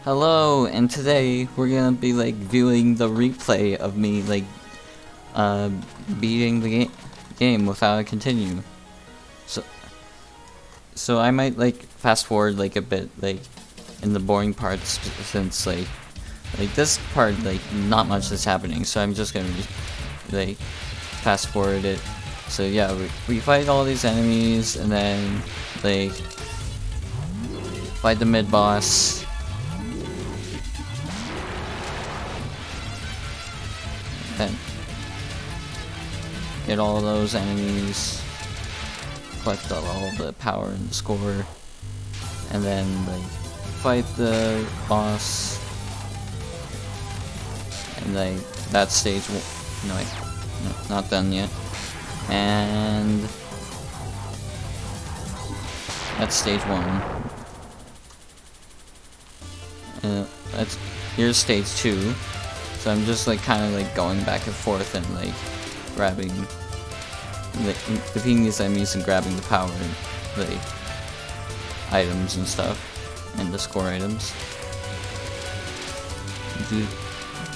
Hello, and today we're gonna be like viewing the replay of me uh beating the game without a continue. So I might like fast forward like a bit like in the boring parts since like this part like not much is happening, so I'm just gonna like fast forward it. So yeah, we fight all these enemies and then like fight the mid boss. Then get all those enemies, collect all the power and the score, and then like fight the boss. And like that stage, no, not done yet. And that's stage 1. Here's stage 2. So I'm just like kind of like going back and forth and like grabbing, like defeating these enemies and grabbing the power, like items and stuff, and the score items. Do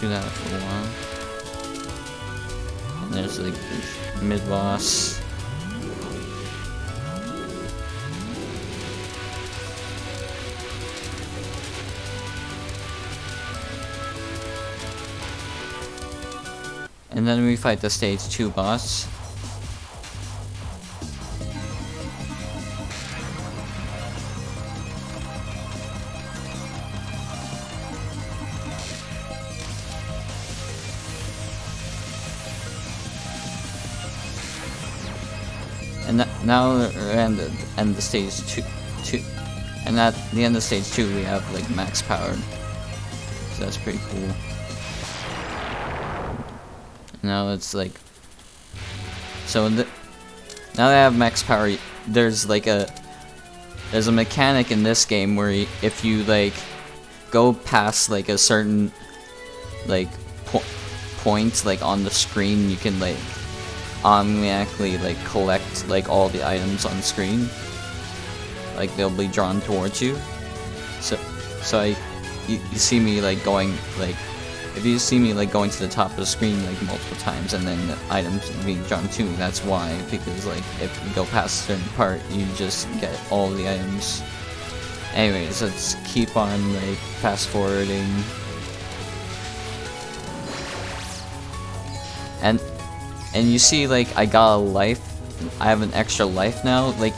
that for a while. And there's like this mid boss. And then we fight the stage 2 boss. And now we're at the end of stage 2. And at the end of stage 2 we have like max power. So that's pretty cool. Now it's like, so now that I have max power, there's a mechanic in this game where if you like go past like a certain like point like on the screen, you can like automatically like collect like all the items on screen, like they'll be drawn towards you. So you see me like going like. If you see me like going to the top of the screen like multiple times and then the items being drawn to me, that's why, because like if you go past a certain part, you just get all the items. Anyways, let's keep on like fast forwarding. And you see like I got a life, I have an extra life now, like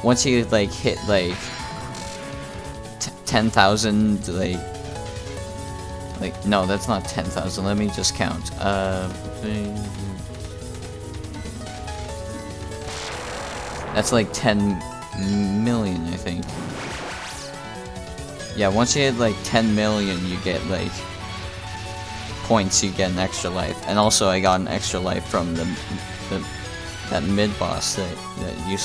once you like hit like 10,000 like, no, that's not 10,000. Let me just count. That's like 10 million, I think. Yeah, once you hit like 10 million, you get like points. You get an extra life, and also I got an extra life from that mid boss that you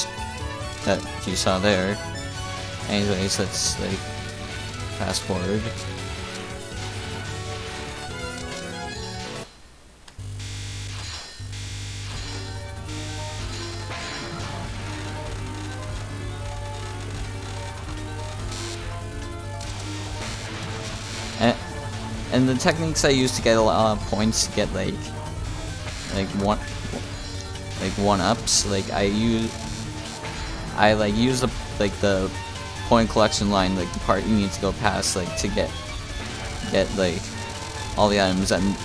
saw there. Anyways, let's like fast forward. And the techniques I use to get a lot of points to get like one-ups, like I use the point collection line, like the part you need to go past, like to get like all the items, and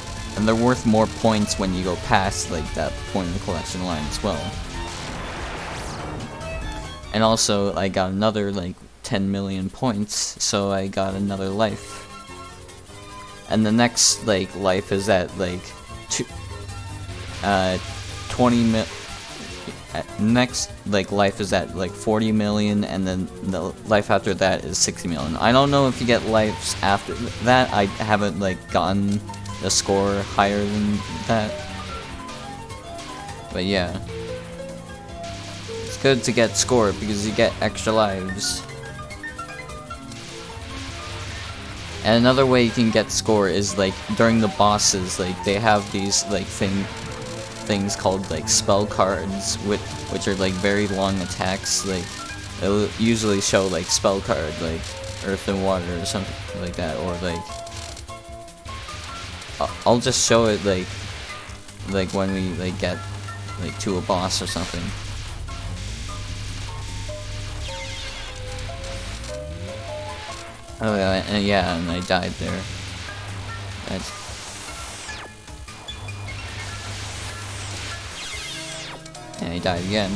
they're worth more points when you go past like that point in the collection line as well. And also I got another like 10 million points, so I got another life. And the next like life is at like 20 mil. Next like life is at like 40 million, and then the life after that is 60 million. I don't know if you get lives after that. I haven't like gotten a score higher than that. But yeah, it's good to get score because you get extra lives. And another way you can get score is like during the bosses, like they have these like things called like spell cards, which are like very long attacks. Like it'll usually show like spell card, like earth and water or something like that, or like I'll just show it like when we like get like to a boss or something. Oh yeah, and I died there. And I died again. I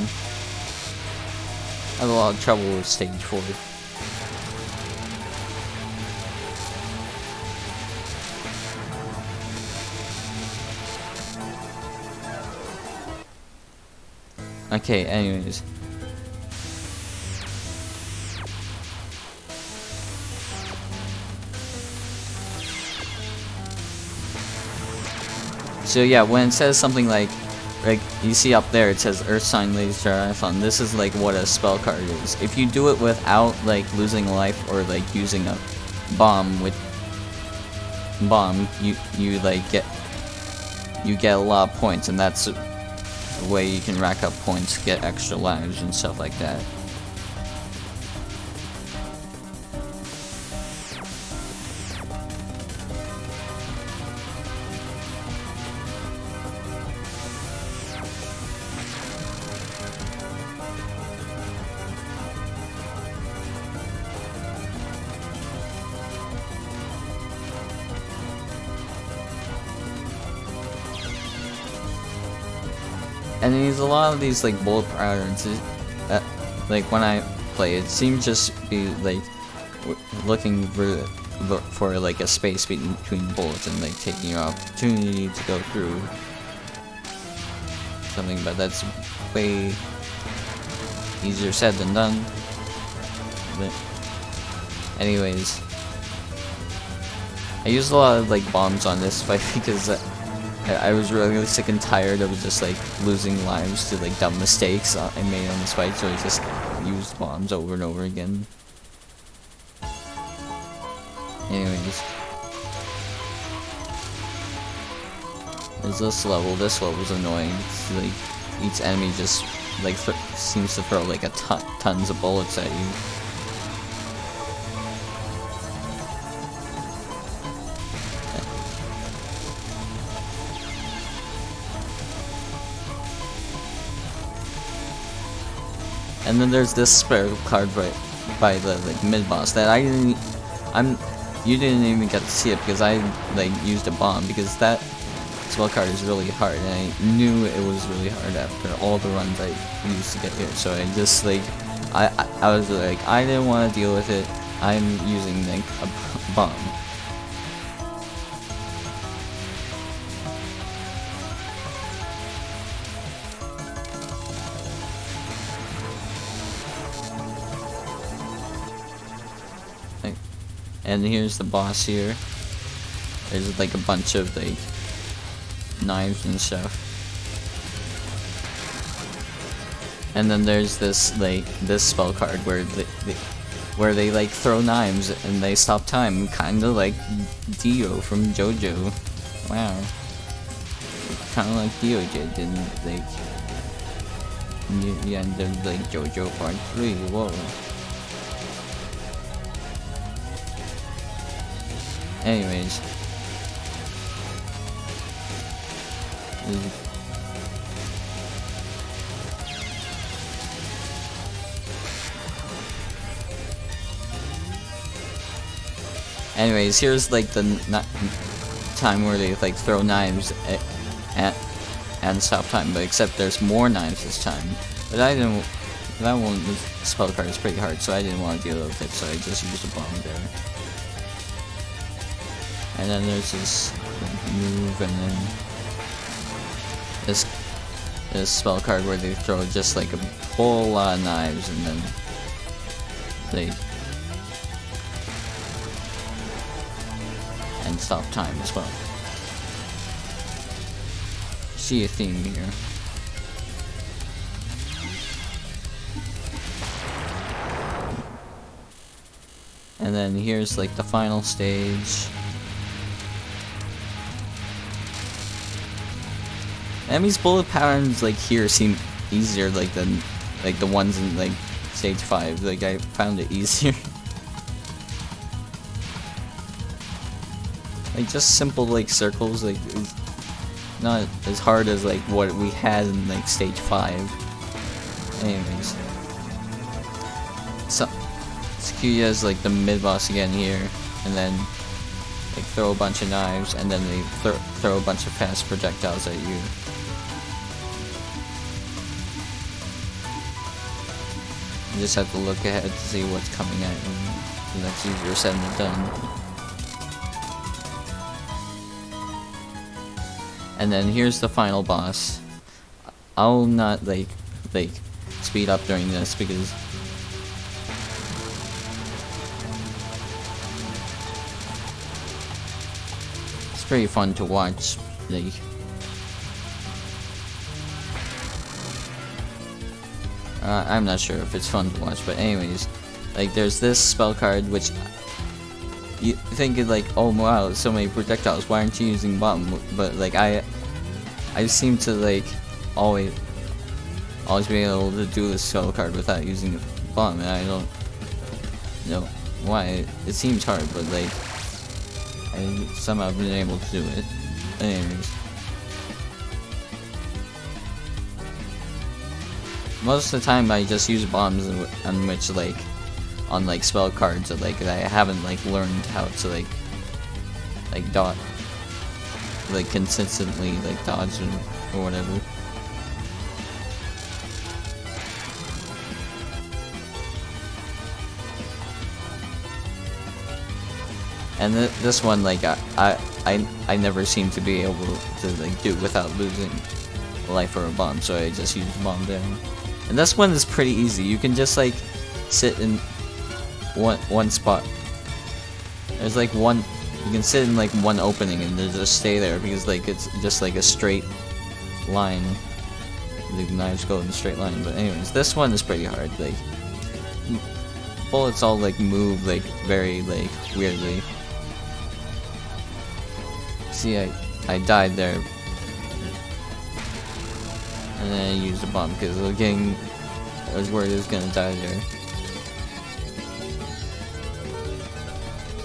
have a lot of trouble with stage 4. Okay, anyways. So yeah, when it says something like you see up there, it says Earth Sign Laser Marathon. This is like what a spell card is. If you do it without like losing life or like using a bomb, you like get a lot of points, and that's the way you can rack up points, get extra lives and stuff like that. And there's a lot of these like bullet patterns. Like when I play, it seems just be like looking for like a space between bullets and like taking your opportunity to go through something, but that's way easier said than done. But anyways, I used a lot of like bombs on this fight because I was really sick and tired of just like losing lives to like dumb mistakes I made on this fight, so I just used bombs over and over again. Anyways, there's this level. This level's annoying. It's like each enemy just like seems to throw like tons of bullets at you. And then there's this spare card by the like mid boss that you didn't even get to see it because I like used a bomb, because that spell card is really hard, and I knew it was really hard after all the runs I used to get here. So I just like I was like, I didn't want to deal with it. I'm using like a bomb. And here's the boss here. There's like a bunch of like knives and stuff. And then there's this spell card where they like throw knives and they stop time, kinda like Dio from JoJo. Wow. Kinda like Dio did in like near the end of like JoJo Part 3. Whoa. Anyways, here's like the time where they like throw knives and stop time, but except there's more knives this time. But I didn't. That one, the spell card is pretty hard, so I didn't want to deal with it, so I just used a bomb there. And then there's this move, and then this spell card where they throw just like a whole lot of knives, and then and stop time as well. See a theme here. And then here's like the final stage. Enemy's bullet patterns like here seem easier than the ones in like stage 5. Like I found it easier. like just simple like circles, like it's not as hard as like what we had in like stage 5. Anyways, so Tsukuya is like the mid boss again here, and then like throw a bunch of knives, and then they throw a bunch of fast projectiles at you. You just have to look ahead to see what's coming at you, and that's easier said than done. And then here's the final boss. I'll not like speed up during this because it's pretty fun to watch. Like, I'm not sure if it's fun to watch, but anyways, like there's this spell card which you think it like, oh wow, so many projectiles, why aren't you using bomb? But like I seem to like always be able to do this spell card without using a bomb, and I don't know why. It seems hard, but like I somehow been able to do it. Anyways, most of the time I just use bombs on which like on like spell cards that like I haven't like learned how to like dodge, like consistently like dodge or whatever. And this one, like I never seem to be able to like do without losing a life or a bomb, so I just use the bomb there. And this one is pretty easy. You can just like sit in one spot. There's like one, you can sit in like one opening and just stay there because like it's just like a straight line. The knives go in a straight line. But anyways, this one is pretty hard. Like bullets all like move like very like weirdly. See, I died there, and then I used a bomb because I was worried I was gonna die there.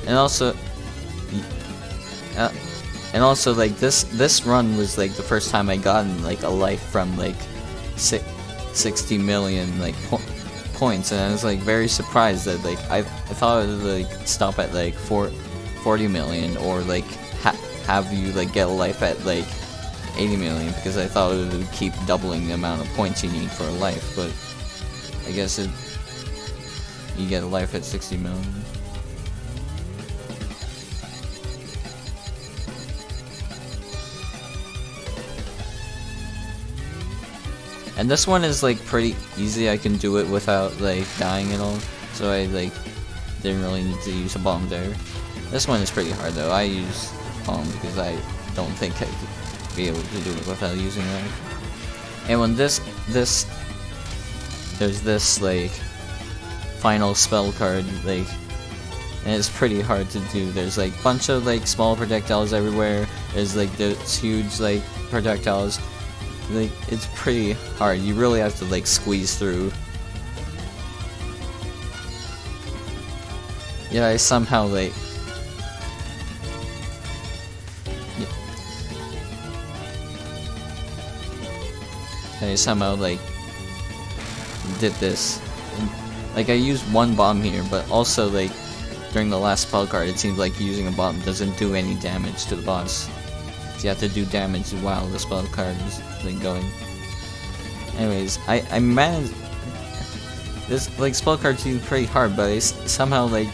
And also like this run was like the first time I gotten like a life from like 60 million like points, and I was like very surprised that like I thought it would like stop at like 40 million or like have you like get a life at like 80 million, because I thought it would keep doubling the amount of points you need for a life, but I guess you get a life at 60 million. And this one is like pretty easy. I can do it without like dying at all, so I like didn't really need to use a bomb there. This one is pretty hard though. I use bomb because I don't think I could be able to do it without using that. And when there's this like final spell card, like, and it's pretty hard to do. There's like a bunch of like small projectiles everywhere. There's like those huge like projectiles. Like, it's pretty hard. You really have to like squeeze through. Yeah, I somehow like did this. And, like, I used one bomb here, but also like during the last spell card, it seems like using a bomb doesn't do any damage to the boss. So you have to do damage while the spell card is like going. Anyways, I managed this like spell card seems pretty hard, but I somehow like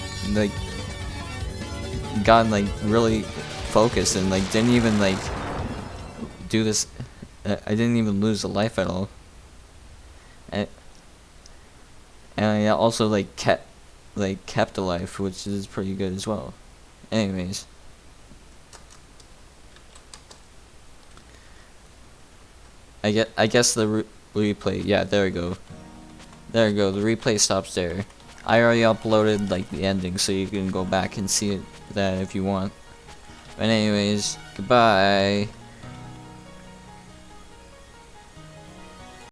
got like really focused and like didn't even like do this. I didn't even lose a life at all, and I also like kept a life, which is pretty good as well. Anyways, I guess the replay. Yeah, there we go. There we go. The replay stops there. I already uploaded like the ending, so you can go back and see that if you want. But anyways, goodbye.